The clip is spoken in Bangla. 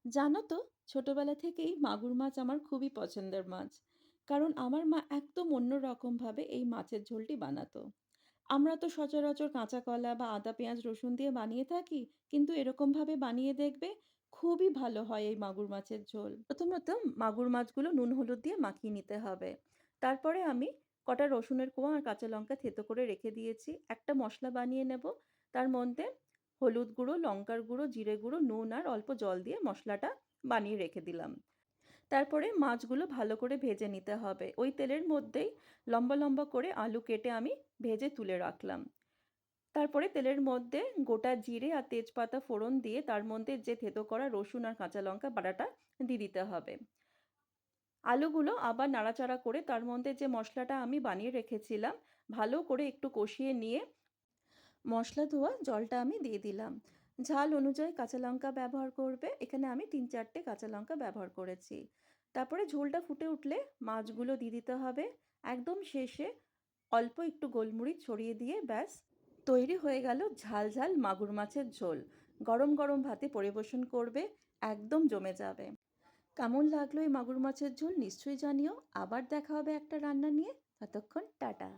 জানো তো, ছোটবেলা থেকেই মাগুর মাছ আমার খুবই পছন্দের মাছ। কারণ আমার মা একদম অন্যরকমভাবে এই মাছের ঝোলটি বানাতো। আমরা তো সচরাচর কাঁচা কলা বা আদা পেঁয়াজ রসুন দিয়ে বানিয়ে থাকি, কিন্তু এরকমভাবে বানিয়ে দেখবে, খুবই ভালো হয় এই মাগুর মাছের ঝোল। প্রথমত মাগুর মাছগুলো নুন হলুদ দিয়ে মাখিয়ে নিতে হবে। তারপরে আমি কটা রসুনের কোয়া আর কাঁচা লঙ্কা থেতো করে রেখে দিয়েছি। একটা মশলা বানিয়ে নেব। তার মধ্যে হলুদ গুঁড়ো, লঙ্কার গুঁড়ো, জিরে গুঁড়ো, নুন আর অল্প জল দিয়ে মশলাটা বানিয়ে রেখে দিলাম। তারপরে মাছগুলো ভালো করে ভেজে নিতে হবে। ওই তেলের মধ্যেই লম্বা লম্বা করে আলু কেটে আমি ভেজে তুলে রাখলাম। তারপরে তেলের মধ্যে গোটা জিরে আর তেজপাতা ফোড়ন দিয়ে তার মধ্যে যে থেতো করা রসুন আর কাঁচা লঙ্কা বাটাটা দিয়ে দিতে হবে। আলুগুলো আবার নাড়াচাড়া করে তার মধ্যে যে মশলাটা আমি বানিয়ে রেখেছিলাম ভালো করে একটু কষিয়ে নিয়ে মশলা ধোয়া জলটা আমি দিয়ে দিলাম। ঝাল অনুযায়ী কাঁচা লঙ্কা ব্যবহার করবে, এখানে আমি 3-4টে কাঁচা লঙ্কা ব্যবহার করেছি। তারপরে ঝোলটা ফুটে উঠলে মাছগুলো দিয়ে দিতে হবে। একদম শেষে অল্প একটু গোলমরিচ ছড়িয়ে দিয়ে ব্যাস তৈরি হয়ে গেল ঝাল ঝাল মাগুর মাছের ঝোল। গরম গরম ভাতে পরিবেশন করবে, একদম জমে যাবে। কেমন লাগলো এই মাগুর মাছের ঝোল নিশ্চয়ই জানিও। আবার দেখা হবে একটা রান্না নিয়ে। ততক্ষণ টাটা।